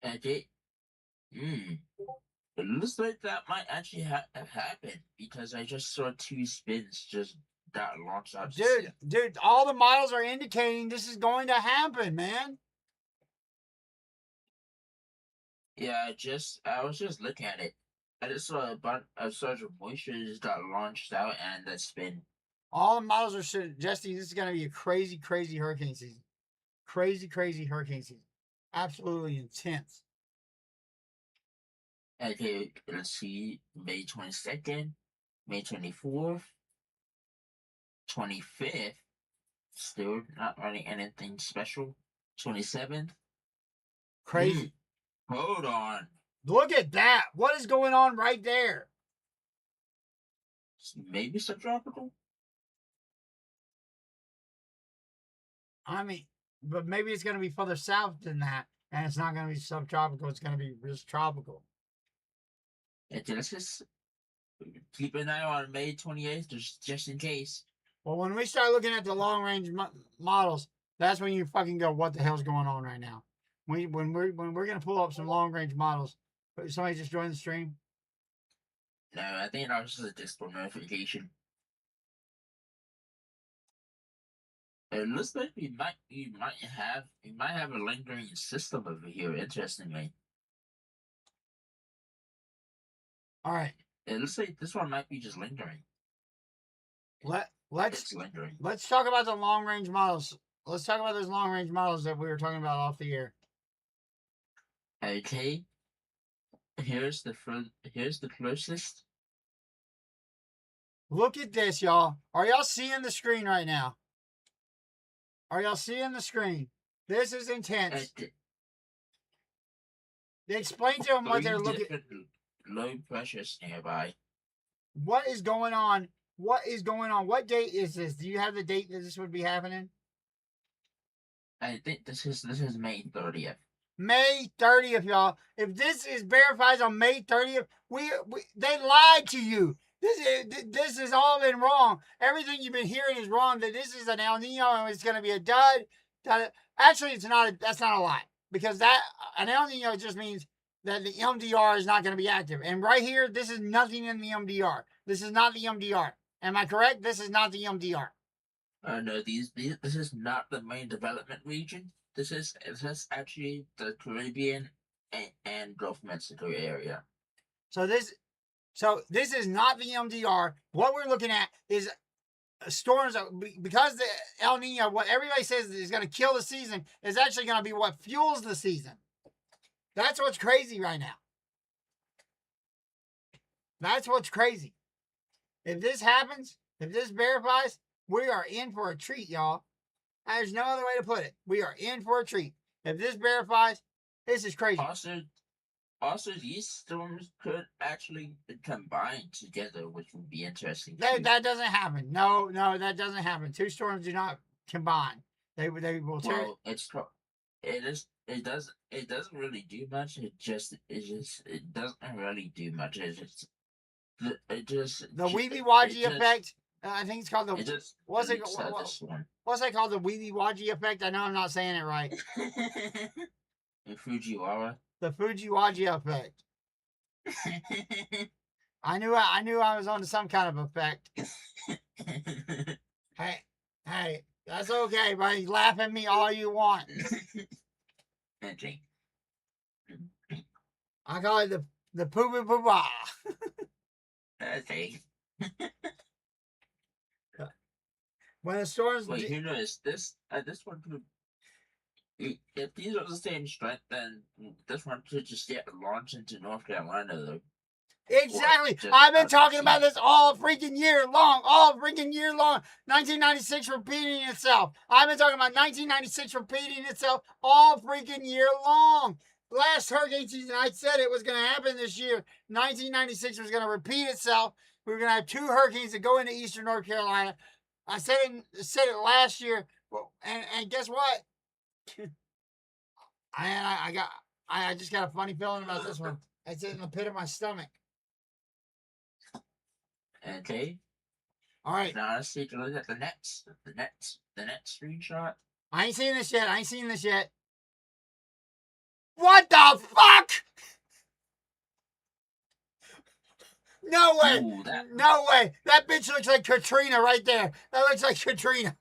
Okay. Hmm. It looks like that might actually have happened because I just saw two spins just that launched out to sea. Dude, all the models are indicating this is going to happen, man. Yeah, I was just looking at it. I just saw a bunch of surge of moisture just got launched out and that spin. All the models are suggesting this is going to be a crazy, crazy hurricane season. Crazy, crazy hurricane season. Absolutely intense. Okay, let's see. May 22nd, May 24th, 25th. Still not running anything special. 27th. Crazy. Hold on. Look at that. What is going on right there? Maybe subtropical? I mean, but maybe it's going to be further south than that. And it's not going to be subtropical. It's going to be just tropical. Okay, let's just keep an eye on May 28th just in case. Well, when we start looking at the long range models, that's when you fucking go, what the hell's going on right now? When we're going to pull up some long range models. Somebody just joined the stream. No, I think that was just a Discord notification. It looks like we might have a lingering system over here. Interestingly, All right. it looks like this one might be just lingering. Let's lingering. Let's talk about the long range models. Let's talk about those long range models that we were talking about off the air. Okay. Here's the closest. Look at this, y'all. Are y'all seeing the screen right now? Are y'all seeing the screen? This is intense. They explain to them what they're looking. Low pressures nearby. What is going on? What is going on? What date is this? Do you have the date that this would be happening? I think this is May 30th. May 30th, y'all. If this is verified on May 30th, they lied to you. This has all been wrong. Everything you've been hearing is wrong. That this is an El Nino and it's going to be a dud. Actually, it's not. That's not a lie, because an El Nino just means that the MDR is not going to be active. And right here, this is nothing in the MDR. This is not the MDR. Am I correct? This is not the MDR. No, this is not the main development region. This is actually the Caribbean and Gulf of Mexico area. So this is not the MDR. What we're looking at is storms, because the El Nino, what everybody says is going to kill the season, is actually going to be what fuels the season. That's what's crazy right now. That's what's crazy. If this happens, if this verifies, we are in for a treat, y'all. There's no other way to put it. We are in for a treat. If this verifies, this is crazy. Also, these storms could actually combine together, which would be interesting. That doesn't happen. No, that doesn't happen. Two storms do not combine. They will tear. Well, it doesn't really do much. It doesn't really do much. The Weeby Waji effect. I think it's called the. What's that called? The Weeby Waji effect. I know I'm not saying it right. The Fujiwara. The Fujiwara effect. I knew I was on some kind of effect. Hey, that's okay, buddy. Laugh at me all you want. Okay. I call it the poo poo poo bah. Okay. When the storms. Wait, who knows? This one could. If these are the same strength, then this one could just get launched into North Carolina, though. Exactly. I've been talking about this all freaking year long. 1996 repeating itself. I've been talking about 1996 repeating itself all freaking year long. Last hurricane season, I said it was going to happen this year. 1996 was going to repeat itself. We were going to have two hurricanes that go into eastern North Carolina. I said it last year. And guess what? I just got a funny feeling about this one. It's in the pit of my stomach. Okay. All right. Now let's take a look at the next screenshot. I ain't seen this yet. What? What the fuck? No way. Ooh, No way. That bitch looks like Katrina right there. That looks like Katrina.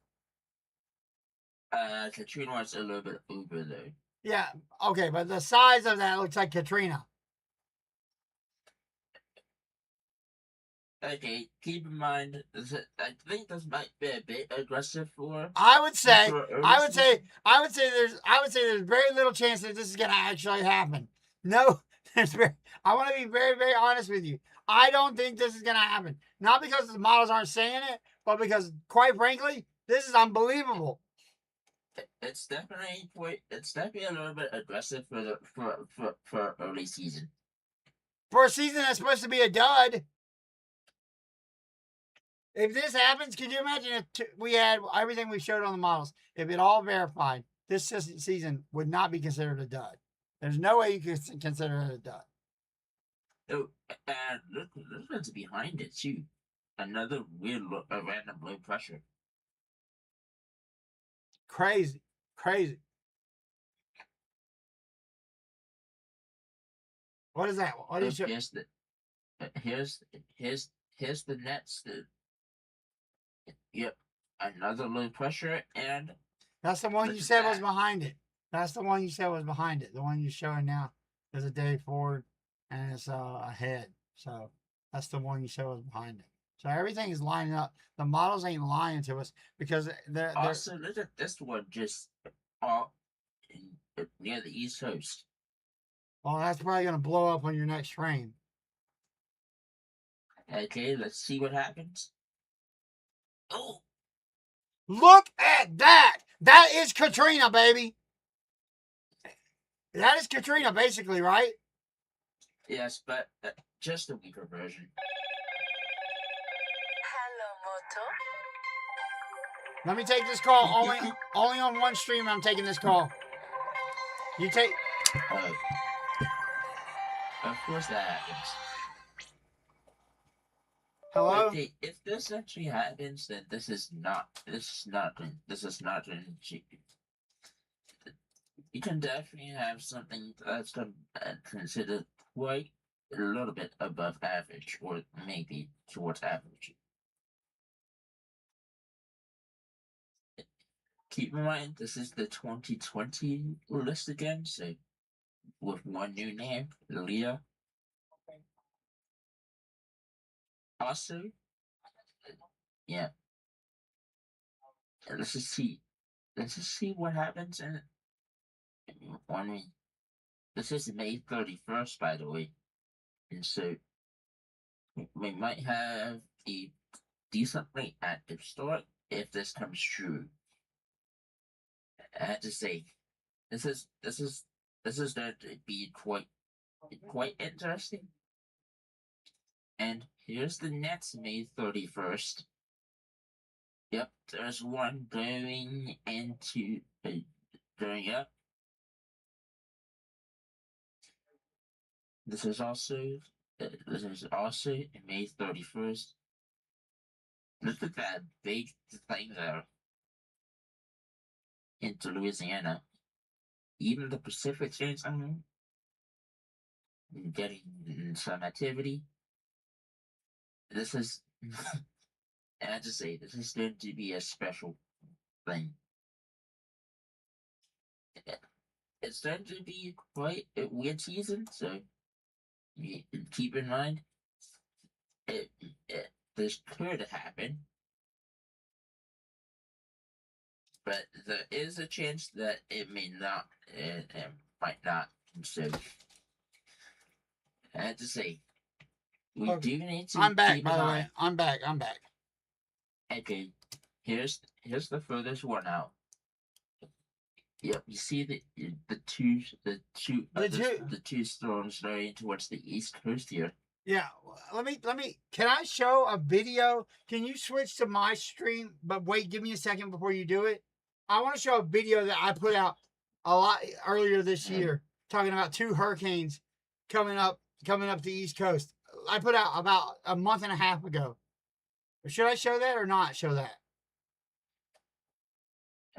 Katrina was a little bit over though. Yeah. Okay, but the size of that looks like Katrina. Okay, keep in mind, I think this might be a bit aggressive for. I would say there's very little chance that this is gonna actually happen. No, I want to be very, very honest with you. I don't think this is gonna happen. Not because the models aren't saying it, but because, quite frankly, this is unbelievable. It's definitely a little bit aggressive for early season. For a season that's supposed to be a dud. If this happens, can you imagine if we had everything we showed on the models? If it all verified, this season would not be considered a dud. There's no way you can consider it a dud. Oh, and look what's behind it too. Another weird look, a random low pressure. Crazy. What is that? What is Here's the nets. Yep, another low pressure, and that's the one you said was behind it. That's the one you said was behind it. The one you're showing now is a day forward and it's ahead. So that's the one you said was behind it. So everything is lining up. The models ain't lying to us because they're also look at this one just near the East Coast. Well, that's probably gonna blow up on your next frame. Okay, let's see what happens. Oh, look at that! That is Katrina, baby. That is Katrina, basically, right? Yes, but just a weaker version. Let me take this call. Only on one stream I'm taking this call. You take... Of course that happens. Hello? Okay, if this actually happens, then this is not you can definitely have something that's considered quite a little bit above average, or maybe towards average. Keep in mind, this is the 2020 list again, so with one new name, Leah. Also, yeah. Let's just see what happens in 1 week. This is May 31st, by the way, and so we might have a decently active start if this comes true. I have to say, this is going to be quite interesting. And here's the next May 31st. Yep, there's one going into going up. This is also May 31st. Look at that big thing there into Louisiana. Even the Pacific States, getting some activity. This is, I have to say, this is going to be a special thing. It's going to be quite a weird season, so keep in mind, this could happen, but there is a chance that it may not, it might not. So, I have to say, we do need to. I'm back, by the way. I'm back. Okay, here's the furthest one out. Yep, you see the two storms going towards the east coast here. Yeah, let me. Can I show a video? Can you switch to my stream? But wait, give me a second before you do it. I want to show a video that I put out a lot earlier this year, talking about 2 hurricanes coming up the East Coast. I put out about a month and a half ago. Should I show that or not show that?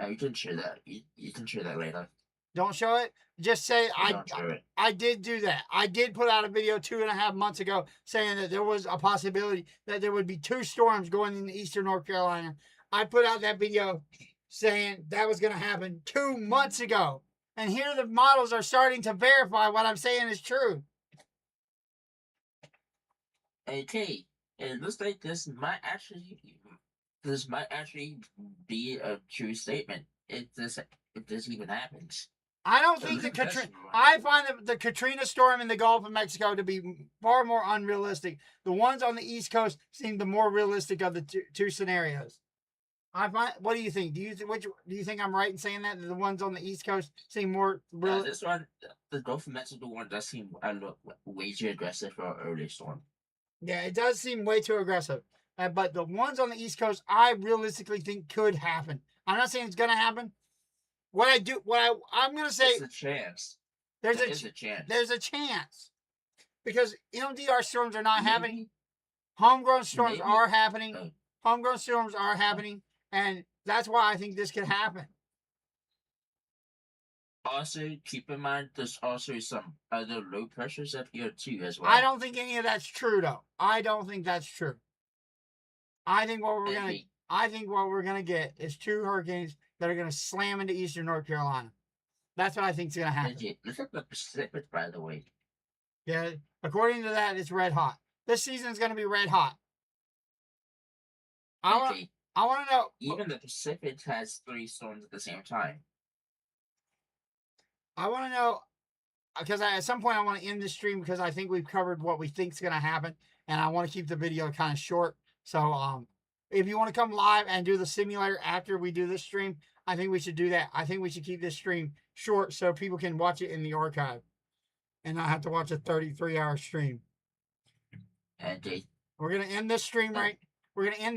You can share that. You can share that later. Don't show it. Just say Don't show it. I did do that. I did put out a video 2.5 months ago saying that there was a possibility that there would be 2 storms going into eastern North Carolina. I put out that video saying that was going to happen 2 months ago. And here the models are starting to verify what I'm saying is true. Okay, it looks like this might actually be a true statement if this even happens. I don't think the Katrina. I find the Katrina storm in the Gulf of Mexico to be far more unrealistic. The ones on the East Coast seem the more realistic of the two scenarios. I find. What do you think? Do you think I'm right in saying that the ones on the East Coast seem more realistic? This one, the Gulf of Mexico one, does seem way too aggressive for an early storm. Yeah, it does seem way too aggressive. But the ones on the East Coast, I realistically think could happen. I'm not saying it's gonna happen. I'm gonna say there's a chance. There's a chance. There's a chance because MDR storms are not happening. Homegrown storms are happening. Homegrown storms are happening, and that's why I think this could happen. Also, keep in mind there's also some other low pressures up here too as well. I don't think any of that's true though. I don't think that's true. I think what we're gonna get is 2 hurricanes that are gonna slam into eastern North Carolina. That's what I think is gonna happen. Look at the Pacific, by the way. Yeah, according to that, it's red hot. This season is gonna be red hot. I want to know. Even the Pacific has 3 storms at the same time. I want to know because at some point I want to end this stream because I think we've covered what we think is going to happen, and I want to keep the video kind of short. So, if you want to come live and do the simulator after we do this stream, I think we should do that. I think we should keep this stream short so people can watch it in the archive, and not have to watch a 33-hour stream. Okay. We're gonna end this stream right. We're gonna end.